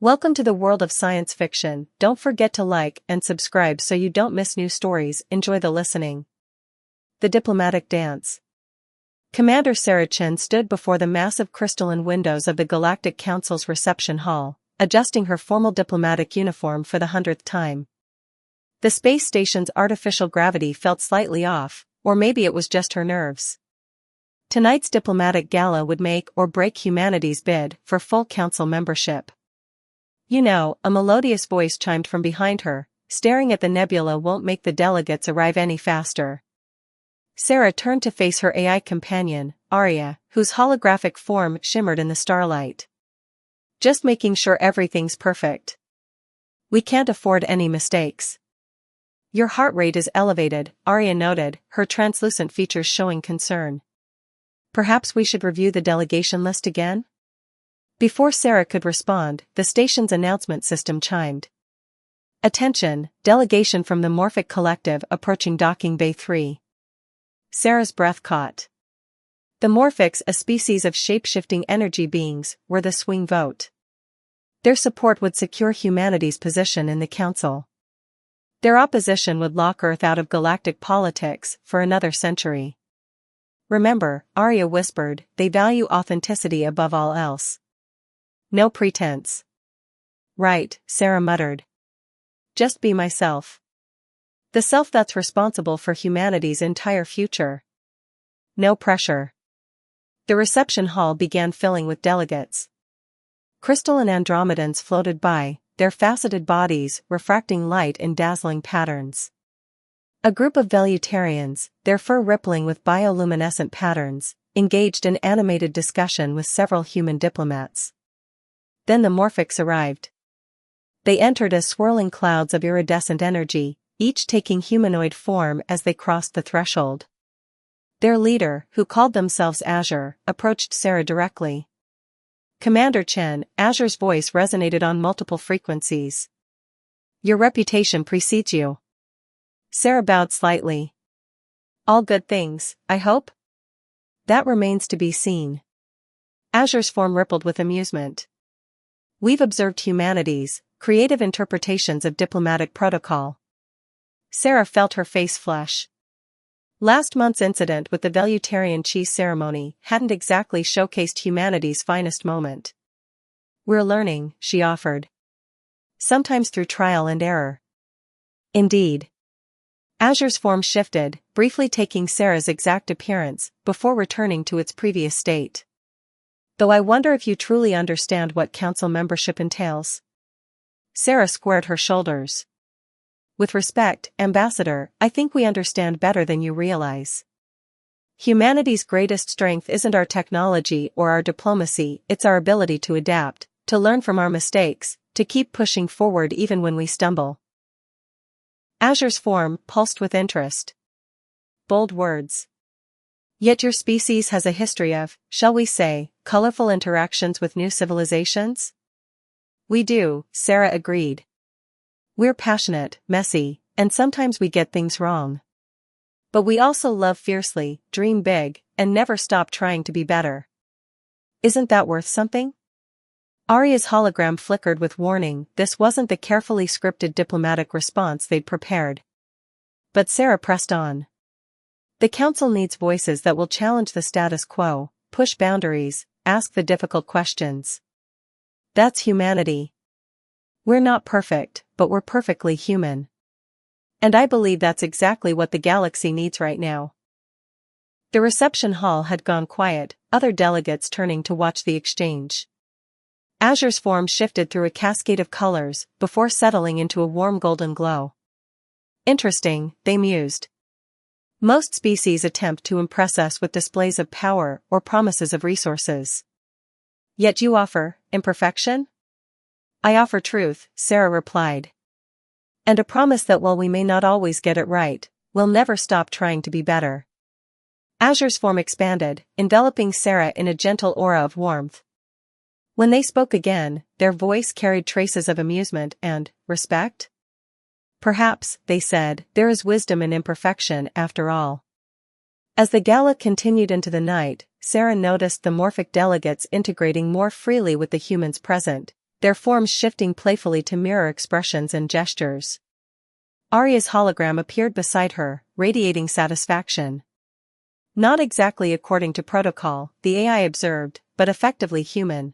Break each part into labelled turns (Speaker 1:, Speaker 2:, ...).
Speaker 1: Welcome to the world of science fiction. Don't forget to like and subscribe so you don't miss new stories. Enjoy the listening. The Diplomatic Dance. Commander Sarah Chen stood before the massive crystalline windows of the Galactic Council's reception hall, adjusting her formal diplomatic uniform for the 100th time. The space station's artificial gravity felt slightly off, or maybe it was just her nerves. Tonight's diplomatic gala would make or break humanity's bid for full council membership. You know, a melodious voice chimed from behind her, staring at the nebula won't make the delegates arrive any faster. Sarah turned to face her AI companion, Arya, whose holographic form shimmered in the starlight. Just making sure everything's perfect. We can't afford any mistakes. Your heart rate is elevated, Arya noted, her translucent features showing concern. Perhaps we should review the delegation list again? Before Sarah could respond, the station's announcement system chimed. Attention, delegation from the Morphic Collective approaching Docking Bay 3. Sarah's breath caught. The Morphics, a species of shape-shifting energy beings, were the swing vote. Their support would secure humanity's position in the Council. Their opposition would lock Earth out of galactic politics for another century. Remember, Arya whispered, they value authenticity above all else. No pretense. Right, Sarah muttered. Just be myself. The self that's responsible for humanity's entire future. No pressure. The reception hall began filling with delegates. Crystalline Andromedans floated by, their faceted bodies refracting light in dazzling patterns. A group of Velutarians, their fur rippling with bioluminescent patterns, engaged in animated discussion with several human diplomats. Then the Morphics arrived. They entered as swirling clouds of iridescent energy, each taking humanoid form as they crossed the threshold. Their leader, who called themselves Azure, approached Sarah directly. Commander Chen, Azure's voice resonated on multiple frequencies. Your reputation precedes you. Sarah bowed slightly. All good things, I hope? That remains to be seen. Azure's form rippled with amusement. We've observed humanity's creative interpretations of diplomatic protocol. Sarah felt her face flush. Last month's incident with the Velutarian cheese ceremony hadn't exactly showcased humanity's finest moment. We're learning, she offered. Sometimes through trial and error. Indeed. Azure's form shifted, briefly taking Sarah's exact appearance, before returning to its previous state. Though I wonder if you truly understand what council membership entails. Sarah squared her shoulders. With respect, Ambassador, I think we understand better than you realize. Humanity's greatest strength isn't our technology or our diplomacy, it's our ability to adapt, to learn from our mistakes, to keep pushing forward even when we stumble. Azure's form pulsed with interest. Bold words. Yet your species has a history of, shall we say, colorful interactions with new civilizations? We do, Sarah agreed. We're passionate, messy, and sometimes we get things wrong. But we also love fiercely, dream big, and never stop trying to be better. Isn't that worth something? Arya's hologram flickered with warning. This wasn't the carefully scripted diplomatic response they'd prepared. But Sarah pressed on. The Council needs voices that will challenge the status quo, push boundaries, ask the difficult questions. That's humanity. We're not perfect, but we're perfectly human. And I believe that's exactly what the galaxy needs right now. The reception hall had gone quiet, other delegates turning to watch the exchange. Azure's form shifted through a cascade of colors, before settling into a warm golden glow. Interesting, they mused. Most species attempt to impress us with displays of power or promises of resources. Yet you offer imperfection? I offer truth, Sarah replied. And a promise that while we may not always get it right, we'll never stop trying to be better. Azure's form expanded, enveloping Sarah in a gentle aura of warmth. When they spoke again, their voice carried traces of amusement and respect. Perhaps, they said, there is wisdom in imperfection after all. As the gala continued into the night, Sarah noticed the Morphic delegates integrating more freely with the humans present, their forms shifting playfully to mirror expressions and gestures. Arya's hologram appeared beside her, radiating satisfaction. Not exactly according to protocol, the AI observed, but effectively human.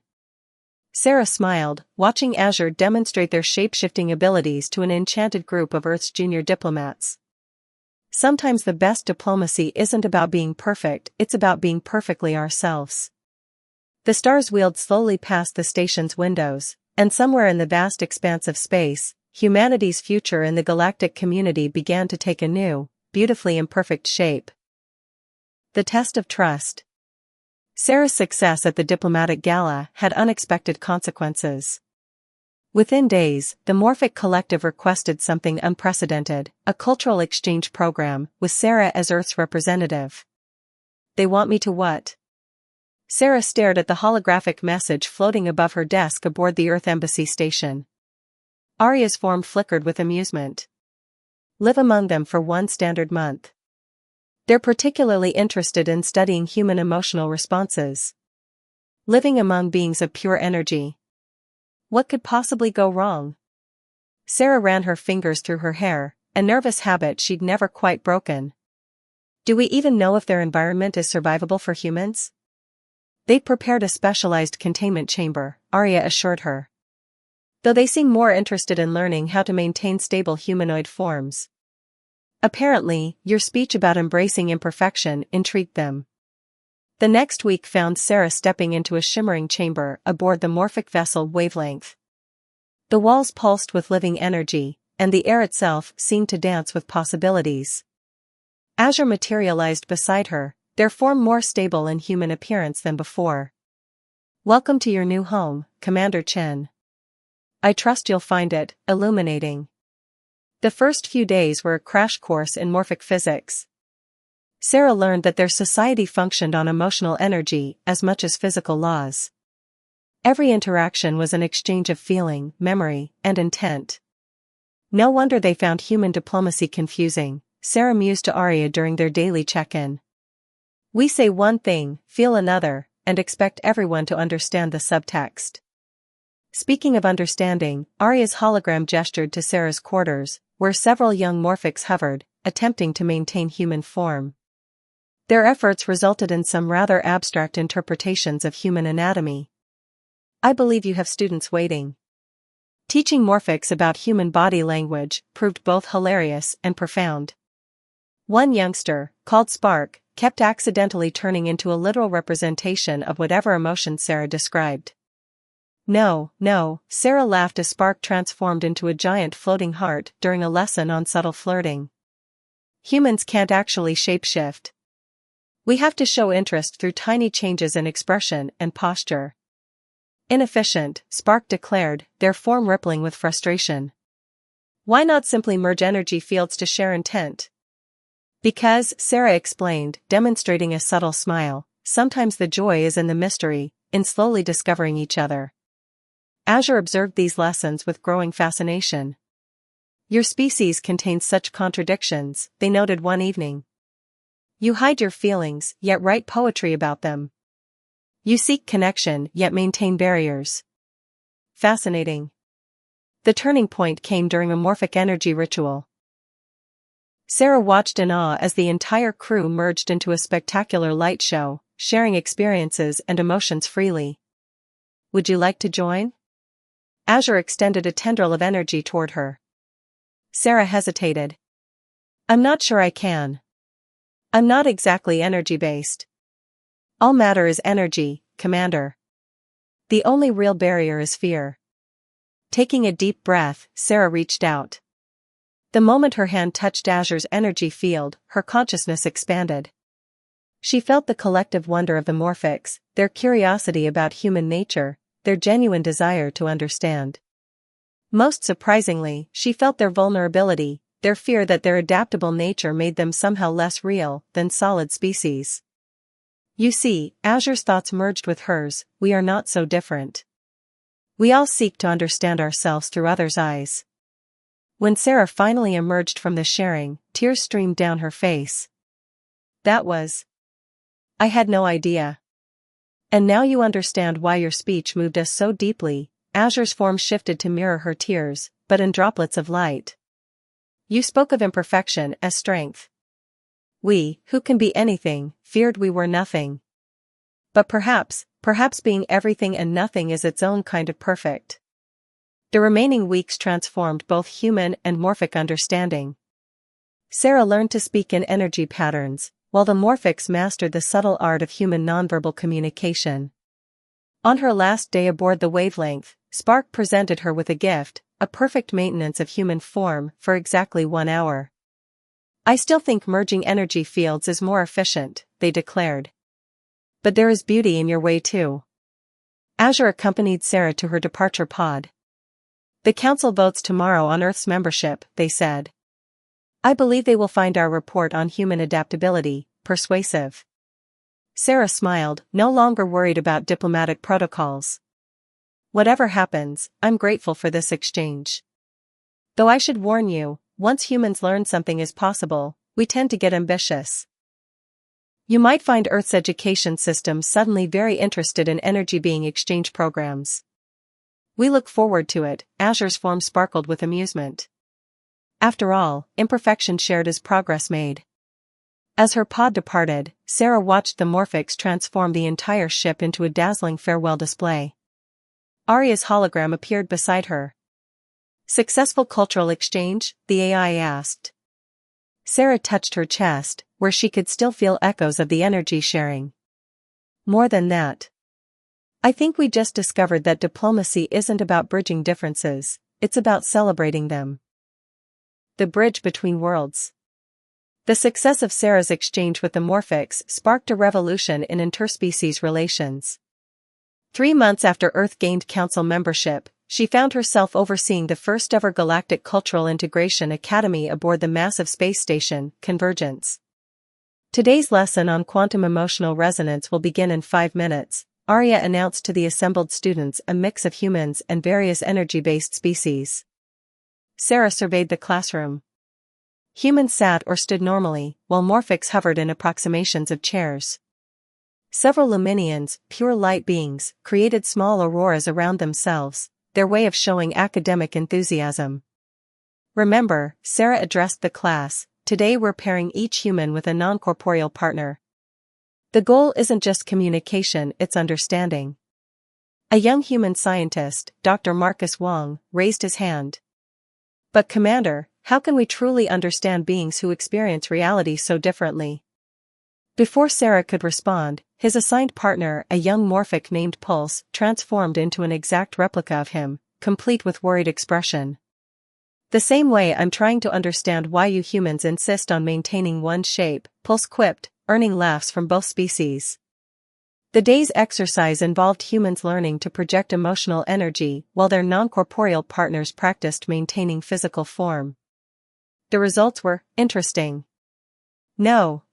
Speaker 1: Sarah smiled, watching Azure demonstrate their shape-shifting abilities to an enchanted group of Earth's junior diplomats. Sometimes the best diplomacy isn't about being perfect, it's about being perfectly ourselves. The stars wheeled slowly past the station's windows, and somewhere in the vast expanse of space, humanity's future in the galactic community began to take a new, beautifully imperfect shape. The test of trust. Sarah's success at the diplomatic gala had unexpected consequences. Within days, the Morphic Collective requested something unprecedented, a cultural exchange program, with Sarah as Earth's representative. They want me to what? Sarah stared at the holographic message floating above her desk aboard the Earth Embassy station. Arya's form flickered with amusement. Live among them for one standard month. They're particularly interested in studying human emotional responses. Living among beings of pure energy. What could possibly go wrong? Sarah ran her fingers through her hair, a nervous habit she'd never quite broken. Do we even know if their environment is survivable for humans? They've prepared a specialized containment chamber, Arya assured her. Though they seem more interested in learning how to maintain stable humanoid forms. Apparently, your speech about embracing imperfection intrigued them. The next week found Sarah stepping into a shimmering chamber aboard the morphic vessel Wavelength. The walls pulsed with living energy, and the air itself seemed to dance with possibilities. Azure materialized beside her, their form more stable in human appearance than before. Welcome to your new home, Commander Chen. I trust you'll find it illuminating. The first few days were a crash course in morphic physics. Sarah learned that their society functioned on emotional energy as much as physical laws. Every interaction was an exchange of feeling, memory, and intent. No wonder they found human diplomacy confusing, Sarah mused to Arya during their daily check-in. We say one thing, feel another, and expect everyone to understand the subtext. Speaking of understanding, Arya's hologram gestured to Sarah's quarters, where several young morphics hovered, attempting to maintain human form. Their efforts resulted in some rather abstract interpretations of human anatomy. I believe you have students waiting. Teaching morphics about human body language proved both hilarious and profound. One youngster, called Spark, kept accidentally turning into a literal representation of whatever emotion Sarah described. No, Sarah laughed as Spark transformed into a giant floating heart during a lesson on subtle flirting. Humans can't actually shapeshift. We have to show interest through tiny changes in expression and posture. Inefficient, Spark declared, their form rippling with frustration. Why not simply merge energy fields to share intent? Because, Sarah explained, demonstrating a subtle smile, sometimes the joy is in the mystery, in slowly discovering each other. Azure observed these lessons with growing fascination. Your species contains such contradictions, they noted one evening. You hide your feelings, yet write poetry about them. You seek connection, yet maintain barriers. Fascinating. The turning point came during a morphic energy ritual. Sarah watched in awe as the entire crew merged into a spectacular light show, sharing experiences and emotions freely. Would you like to join? Azure extended a tendril of energy toward her. Sarah hesitated. I'm not sure I can. I'm not exactly energy-based. All matter is energy, Commander. The only real barrier is fear. Taking a deep breath, Sarah reached out. The moment her hand touched Azure's energy field, her consciousness expanded. She felt the collective wonder of the morphics, their curiosity about human nature, their genuine desire to understand. Most surprisingly, she felt their vulnerability, their fear that their adaptable nature made them somehow less real than solid species. You see, Azure's thoughts merged with hers, we are not so different. We all seek to understand ourselves through others' eyes. When Sarah finally emerged from the sharing, tears streamed down her face. I had no idea. And now you understand why your speech moved us so deeply, Azure's form shifted to mirror her tears, but in droplets of light. You spoke of imperfection as strength. We, who can be anything, feared we were nothing. But perhaps being everything and nothing is its own kind of perfect. The remaining weeks transformed both human and morphic understanding. Sarah learned to speak in energy patterns, while the morphics mastered the subtle art of human nonverbal communication. On her last day aboard the Wavelength, Spark presented her with a gift, a perfect maintenance of human form for exactly 1 hour. I still think merging energy fields is more efficient, they declared. But there is beauty in your way too. Azure accompanied Sarah to her departure pod. The council votes tomorrow on Earth's membership, they said. I believe they will find our report on human adaptability persuasive. Sarah smiled, no longer worried about diplomatic protocols. Whatever happens, I'm grateful for this exchange. Though I should warn you, once humans learn something is possible, we tend to get ambitious. You might find Earth's education system suddenly very interested in energy being exchange programs. We look forward to it, Azure's form sparkled with amusement. After all, imperfection shared is progress made. As her pod departed, Sarah watched the morphics transform the entire ship into a dazzling farewell display. Arya's hologram appeared beside her. Successful cultural exchange? The AI asked. Sarah touched her chest, where she could still feel echoes of the energy sharing. More than that. I think we just discovered that diplomacy isn't about bridging differences, it's about celebrating them. The bridge between worlds. The success of Sarah's exchange with the morphics sparked a revolution in interspecies relations. 3 months after Earth gained Council membership, she found herself overseeing the first-ever galactic cultural integration academy aboard the massive space station, Convergence. Today's lesson on quantum emotional resonance will begin in 5 minutes, Arya announced to the assembled students, a mix of humans and various energy-based species. Sarah surveyed the classroom. Humans sat or stood normally, while morphics hovered in approximations of chairs. Several Luminians, pure light beings, created small auroras around themselves, their way of showing academic enthusiasm. Remember, Sarah addressed the class, today we're pairing each human with a non-corporeal partner. The goal isn't just communication, it's understanding. A young human scientist, Dr. Marcus Wong, raised his hand. But Commander, how can we truly understand beings who experience reality so differently? Before Sarah could respond, his assigned partner, a young morphic named Pulse, transformed into an exact replica of him, complete with worried expression. The same way I'm trying to understand why you humans insist on maintaining one shape, Pulse quipped, earning laughs from both species. The day's exercise involved humans learning to project emotional energy while their non-corporeal partners practiced maintaining physical form. The results were interesting. No.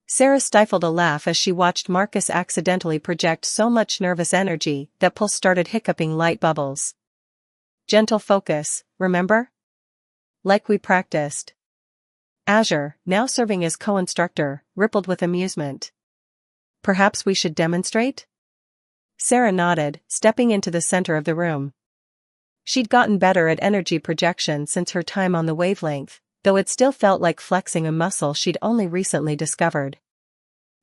Speaker 1: Sarah stifled a laugh as she watched Marcus accidentally project so much nervous energy that Pulse started hiccuping light bubbles. Gentle focus, remember? Like we practiced. Azure, now serving as co-instructor, rippled with amusement. Perhaps we should demonstrate? Sarah nodded, stepping into the center of the room. She'd gotten better at energy projection since her time on the Wavelength, though it still felt like flexing a muscle she'd only recently discovered.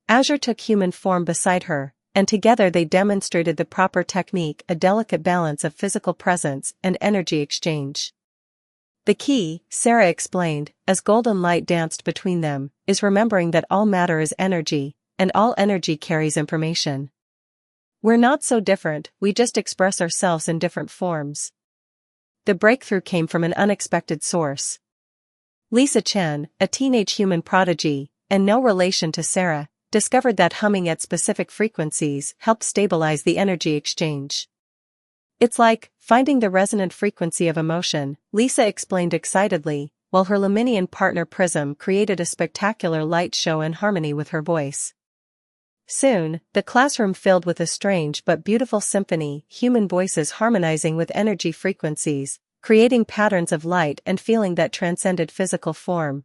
Speaker 1: Azure took human form beside her, and together they demonstrated the proper technique, a delicate balance of physical presence and energy exchange. The key, Sarah explained, as golden light danced between them, is remembering that all matter is energy, and all energy carries information. We're not so different, we just express ourselves in different forms. The breakthrough came from an unexpected source. Lisa Chen, a teenage human prodigy, and no relation to Sarah, discovered that humming at specific frequencies helped stabilize the energy exchange. It's like finding the resonant frequency of emotion, Lisa explained excitedly, while her Luminian partner Prism created a spectacular light show in harmony with her voice. Soon, the classroom filled with a strange but beautiful symphony, human voices harmonizing with energy frequencies, creating patterns of light and feeling that transcended physical form.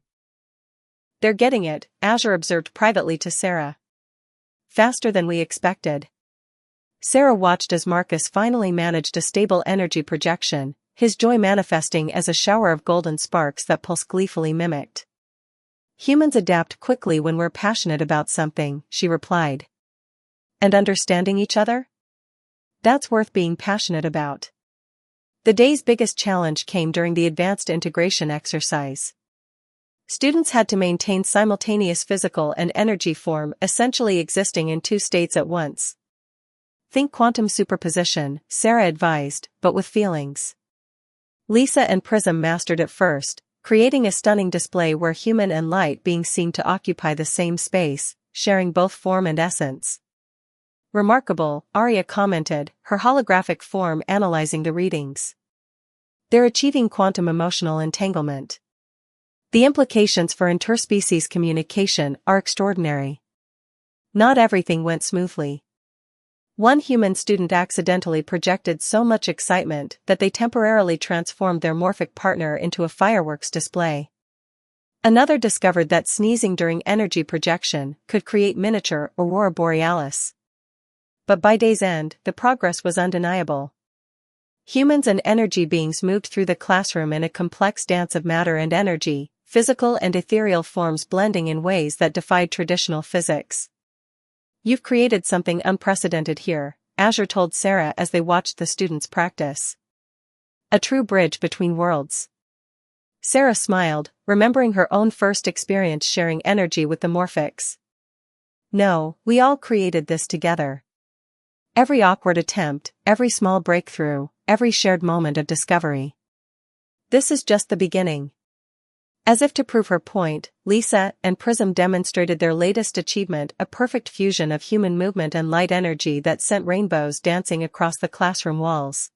Speaker 1: They're getting it, Azure observed privately to Sarah. Faster than we expected. Sarah watched as Marcus finally managed a stable energy projection, his joy manifesting as a shower of golden sparks that Pulse gleefully mimicked. "Humans adapt quickly when we're passionate about something," she replied. "And understanding each other? That's worth being passionate about." The day's biggest challenge came during the advanced integration exercise. Students had to maintain simultaneous physical and energy form, essentially existing in two states at once. "Think quantum superposition," Sarah advised, "but with feelings." Lisa and Prism mastered it first, creating a stunning display where human and light beings seemed to occupy the same space, sharing both form and essence. "Remarkable," Arya commented, her holographic form analyzing the readings. "They're achieving quantum emotional entanglement. The implications for interspecies communication are extraordinary." Not everything went smoothly. One human student accidentally projected so much excitement that they temporarily transformed their morphic partner into a fireworks display. Another discovered that sneezing during energy projection could create miniature aurora borealis. But by day's end, the progress was undeniable. Humans and energy beings moved through the classroom in a complex dance of matter and energy, physical and ethereal forms blending in ways that defied traditional physics. "You've created something unprecedented here," Azure told Sarah as they watched the students practice. "A true bridge between worlds." Sarah smiled, remembering her own first experience sharing energy with the Morphics. "No, we all created this together. Every awkward attempt, every small breakthrough, every shared moment of discovery. This is just the beginning." As if to prove her point, Lisa and Prism demonstrated their latest achievement, a perfect fusion of human movement and light energy that sent rainbows dancing across the classroom walls.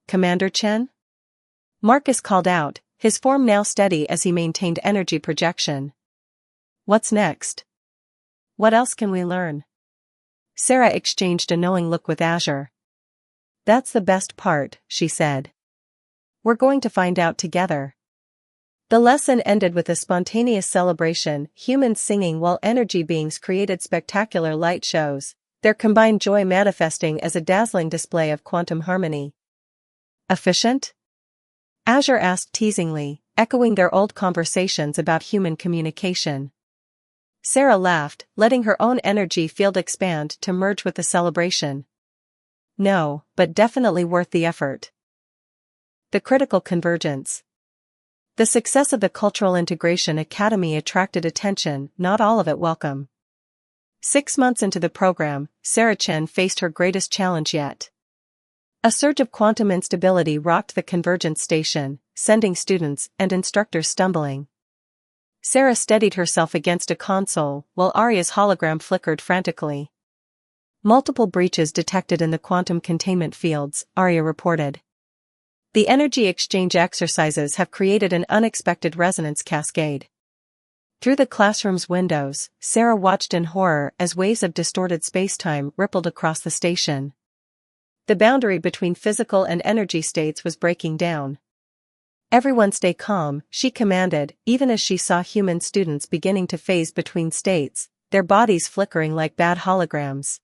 Speaker 1: "Commander Chen?" Marcus called out, his form now steady as he maintained energy projection. "What's next? What else can we learn?" Sarah exchanged a knowing look with Azure. "That's the best part," she said. "We're going to find out together." The lesson ended with a spontaneous celebration, humans singing while energy beings created spectacular light shows, their combined joy manifesting as a dazzling display of quantum harmony. "Efficient?" Azure asked teasingly, echoing their old conversations about human communication. Sarah laughed, letting her own energy field expand to merge with the celebration. "No, but definitely worth the effort." The critical convergence. The success of the Cultural Integration Academy attracted attention, not all of it welcome. 6 months into the program, Sarah Chen faced her greatest challenge yet. A surge of quantum instability rocked the convergence station, sending students and instructors stumbling. Sarah steadied herself against a console, while Arya's hologram flickered frantically. "Multiple breaches detected in the quantum containment fields," Arya reported. "The energy exchange exercises have created an unexpected resonance cascade." Through the classroom's windows, Sarah watched in horror as waves of distorted spacetime rippled across the station. The boundary between physical and energy states was breaking down. "Everyone stay calm," she commanded, even as she saw human students beginning to phase between states, their bodies flickering like bad holograms.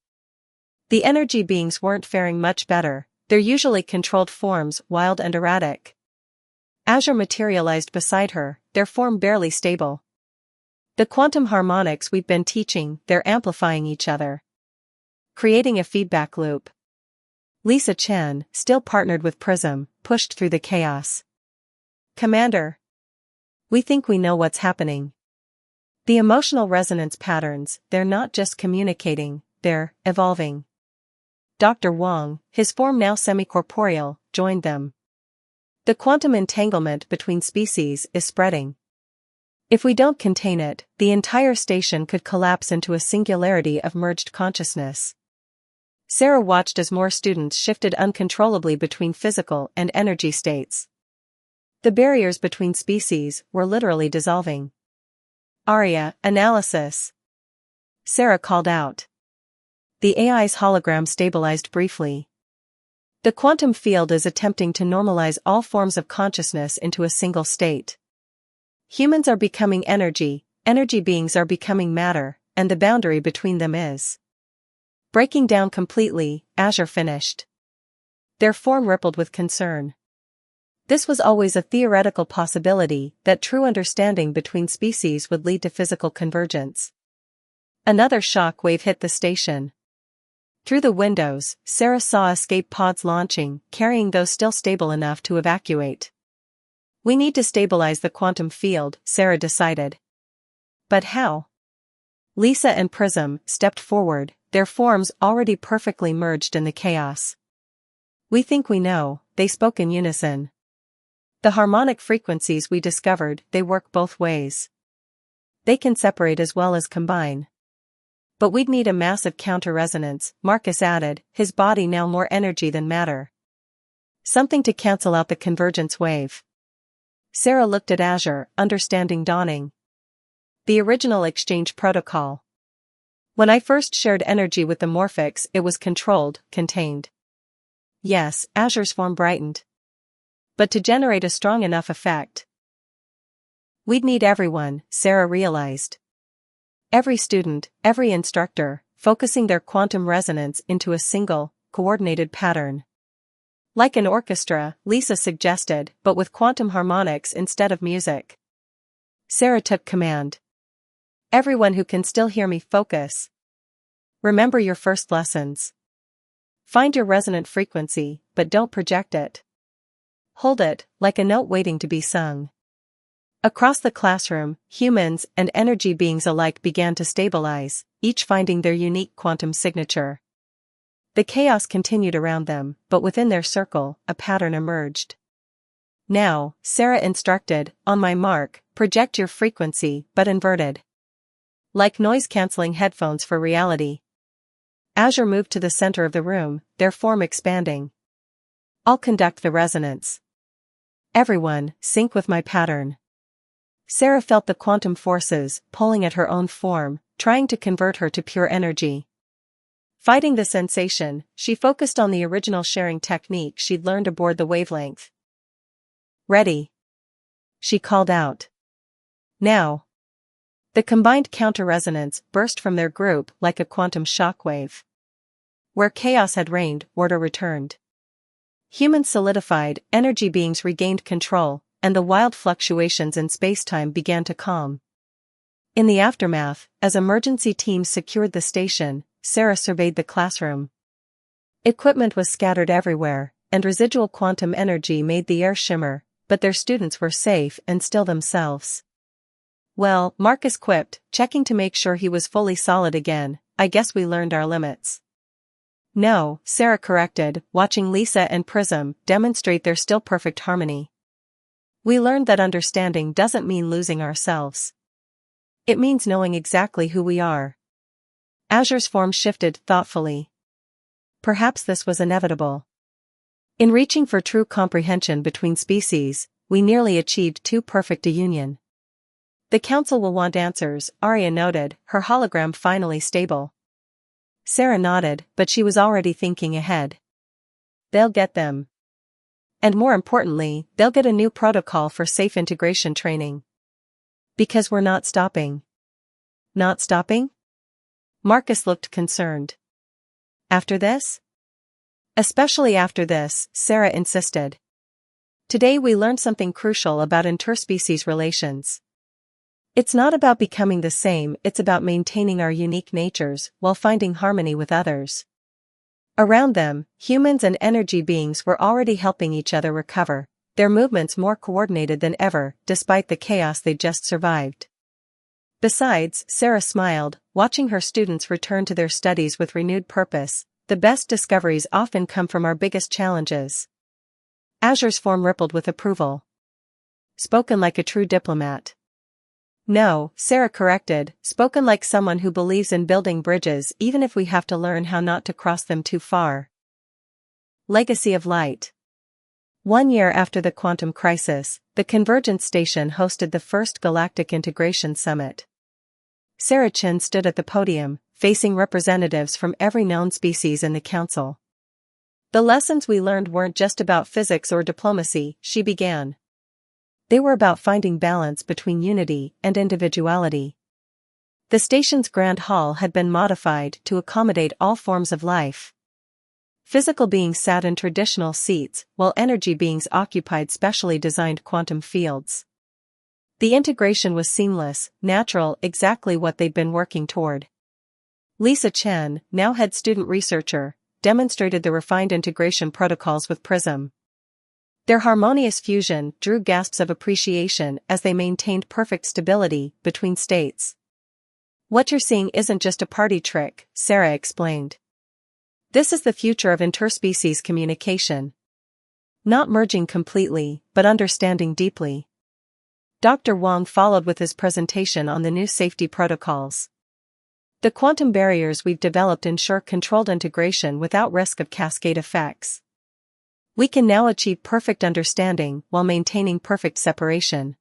Speaker 1: The energy beings weren't faring much better, their usually controlled forms wild and erratic. Azure materialized beside her, their form barely stable. "The quantum harmonics we've been teaching, they're amplifying each other, creating a feedback loop." Lisa Chen, still partnered with Prism, pushed through the chaos. "Commander, we think we know what's happening. The emotional resonance patterns, they're not just communicating, they're evolving." Dr. Wang, his form now semi-corporeal, joined them. "The quantum entanglement between species is spreading. If we don't contain it, the entire station could collapse into a singularity of merged consciousness." Sarah watched as more students shifted uncontrollably between physical and energy states. The barriers between species were literally dissolving. "Arya, analysis," Sarah called out. The AI's hologram stabilized briefly. "The quantum field is attempting to normalize all forms of consciousness into a single state. Humans are becoming energy, energy beings are becoming matter, and the boundary between them is breaking down completely," Azure finished. Their form rippled with concern. This was always a theoretical possibility that true understanding between species would lead to physical convergence. Another shock wave hit the station. Through the windows, Sarah saw escape pods launching, carrying those still stable enough to evacuate. We need to stabilize the quantum field, Sarah decided. But how? Lisa and Prism stepped forward, their forms already perfectly merged in the chaos. We think we know, they spoke in unison. The harmonic frequencies we discovered, they work both ways. They can separate as well as combine. But we'd need a massive counter-resonance, Marcus added, his body now more energy than matter. Something to cancel out the convergence wave. Sarah looked at Azure, understanding dawning. The original exchange protocol. When I first shared energy with the Morphics, it was controlled, contained. Yes, Azure's form brightened. But to generate a strong enough effect, we'd need everyone, Sarah realized. Every student, every instructor, focusing their quantum resonance into a single, coordinated pattern. Like an orchestra, Lisa suggested, but with quantum harmonics instead of music. Sarah took command. Everyone who can still hear me, focus. Remember your first lessons. Find your resonant frequency, but don't project it. Hold it, like a note waiting to be sung. Across the classroom, humans and energy beings alike began to stabilize, each finding their unique quantum signature. The chaos continued around them, but within their circle, a pattern emerged. Now, Sarah instructed, on my mark, project your frequency, but inverted. Like noise-canceling headphones for reality. Azure moved to the center of the room, their form expanding. I'll conduct the resonance. Everyone, sync with my pattern. Sarah felt the quantum forces pulling at her own form, trying to convert her to pure energy. Fighting the sensation, she focused on the original sharing technique she'd learned aboard the wavelength. Ready? She called out. Now. The combined counter-resonance burst from their group like a quantum shockwave. Where chaos had reigned, order returned. Humans solidified, energy beings regained control, and the wild fluctuations in space-time began to calm. In the aftermath, as emergency teams secured the station, Sarah surveyed the classroom. Equipment was scattered everywhere, and residual quantum energy made the air shimmer, but their students were safe and still themselves. Well, Marcus quipped, checking to make sure he was fully solid again, I guess we learned our limits. No, Sarah corrected, watching Lisa and Prism demonstrate their still perfect harmony. We learned that understanding doesn't mean losing ourselves. It means knowing exactly who we are. Azure's form shifted thoughtfully. Perhaps this was inevitable. In reaching for true comprehension between species, we nearly achieved too perfect a union. The council will want answers, Arya noted, her hologram finally stable. Sarah nodded, but she was already thinking ahead. They'll get them. And more importantly, they'll get a new protocol for safe integration training. Because we're not stopping. Not stopping? Marcus looked concerned. After this? Especially after this, Sarah insisted. Today we learned something crucial about interspecies relations. It's not about becoming the same, it's about maintaining our unique natures while finding harmony with others. Around them, humans and energy beings were already helping each other recover, their movements more coordinated than ever, despite the chaos they just survived. Besides, Sarah smiled, watching her students return to their studies with renewed purpose. The best discoveries often come from our biggest challenges. Azure's form rippled with approval. Spoken like a true diplomat. No, Sarah corrected, spoken like someone who believes in building bridges even if we have to learn how not to cross them too far. Legacy of Light. 1 year after the quantum crisis, the Convergence Station hosted the first Galactic Integration Summit. Sarah Chin stood at the podium, facing representatives from every known species in the council. The lessons we learned weren't just about physics or diplomacy, she began. They were about finding balance between unity and individuality. The station's grand hall had been modified to accommodate all forms of life. Physical beings sat in traditional seats, while energy beings occupied specially designed quantum fields. The integration was seamless, natural, exactly what they'd been working toward. Lisa Chen, now head student researcher, demonstrated the refined integration protocols with Prism. Their harmonious fusion drew gasps of appreciation as they maintained perfect stability between states. "What you're seeing isn't just a party trick," Sarah explained. "This is the future of interspecies communication. Not merging completely, but understanding deeply." Dr. Wang followed with his presentation on the new safety protocols. "The quantum barriers we've developed ensure controlled integration without risk of cascade effects. We can now achieve perfect understanding while maintaining perfect separation."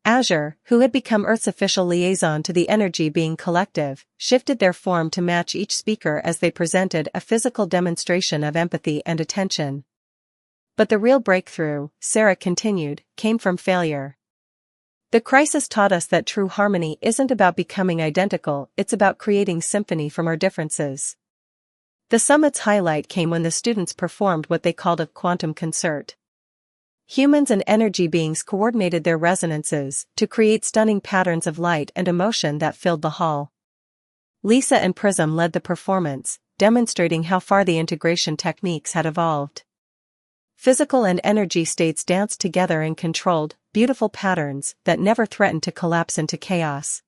Speaker 1: Azure, who had become Earth's official liaison to the energy being collective, shifted their form to match each speaker as they presented a physical demonstration of empathy and attention. "But the real breakthrough," Sarah continued, "came from failure. The crisis taught us that true harmony isn't about becoming identical, it's about creating symphony from our differences." The summit's highlight came when the students performed what they called a quantum concert. Humans and energy beings coordinated their resonances to create stunning patterns of light and emotion that filled the hall. Lisa and Prism led the performance, demonstrating how far the integration techniques had evolved. Physical and energy states danced together in controlled, beautiful patterns that never threatened to collapse into chaos.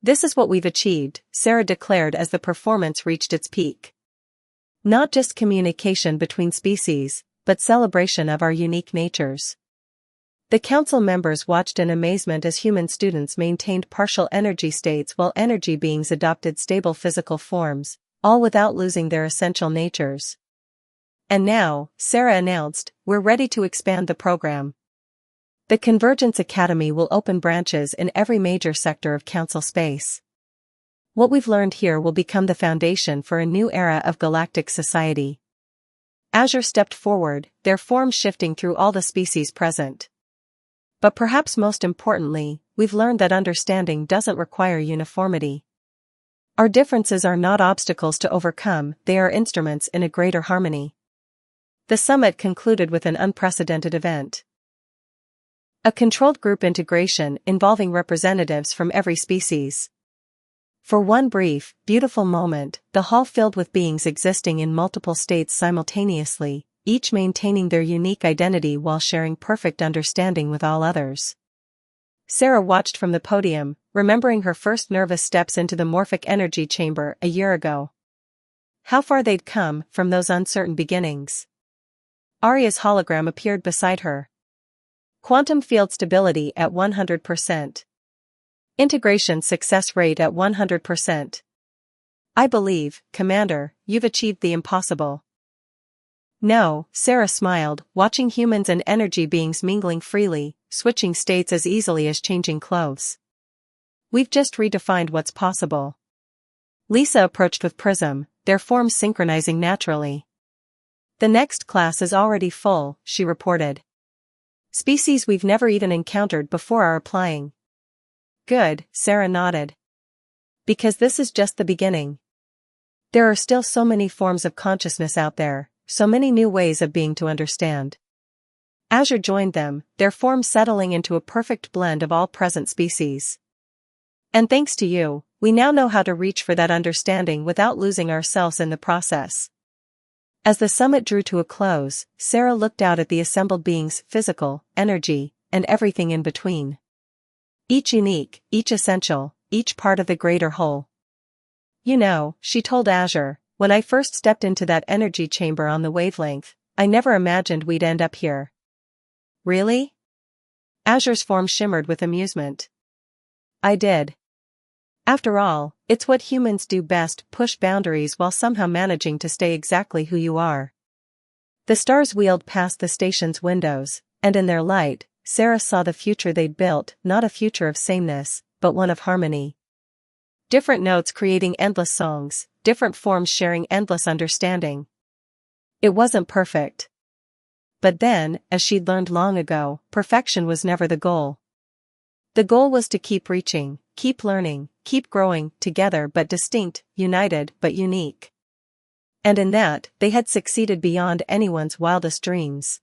Speaker 1: "This is what we've achieved," Sarah declared as the performance reached its peak. "Not just communication between species, but celebration of our unique natures." The council members watched in amazement as human students maintained partial energy states while energy beings adopted stable physical forms, all without losing their essential natures. "And now," Sarah announced, "we're ready to expand the program. The Convergence Academy will open branches in every major sector of council space. What we've learned here will become the foundation for a new era of galactic society." Azure stepped forward, their form shifting through all the species present. "But perhaps most importantly, we've learned that understanding doesn't require uniformity. Our differences are not obstacles to overcome, they are instruments in a greater harmony." The summit concluded with an unprecedented event. A controlled group integration involving representatives from every species. For one brief, beautiful moment, the hall filled with beings existing in multiple states simultaneously, each maintaining their unique identity while sharing perfect understanding with all others. Sarah watched from the podium, remembering her first nervous steps into the morphic energy chamber a year ago. How far they'd come from those uncertain beginnings. Arya's hologram appeared beside her. "Quantum field stability at 100%. Integration success rate at 100%. I believe, Commander, you've achieved the impossible." "No," Sarah smiled, watching humans and energy beings mingling freely, switching states as easily as changing clothes. "We've just redefined what's possible." Lisa approached with Prism, their forms synchronizing naturally. "The next class is already full," she reported. "Species we've never even encountered before are applying." "Good," Sarah nodded. "Because this is just the beginning. There are still so many forms of consciousness out there, so many new ways of being to understand." Azure joined them, their forms settling into a perfect blend of all present species. "And thanks to you, we now know how to reach for that understanding without losing ourselves in the process." As the summit drew to a close, Sarah looked out at the assembled beings, physical, energy, and everything in between. Each unique, each essential, each part of the greater whole. "You know," she told Azure, "when I first stepped into that energy chamber on the wavelength, I never imagined we'd end up here." "Really?" Azure's form shimmered with amusement. "I did. After all, it's what humans do best, push boundaries while somehow managing to stay exactly who you are." The stars wheeled past the station's windows, and in their light, Sarah saw the future they'd built, not a future of sameness, but one of harmony. Different notes creating endless songs, different forms sharing endless understanding. It wasn't perfect. But then, as she'd learned long ago, perfection was never the goal. The goal was to keep reaching, keep learning, keep growing, together but distinct, united but unique. And in that, they had succeeded beyond anyone's wildest dreams.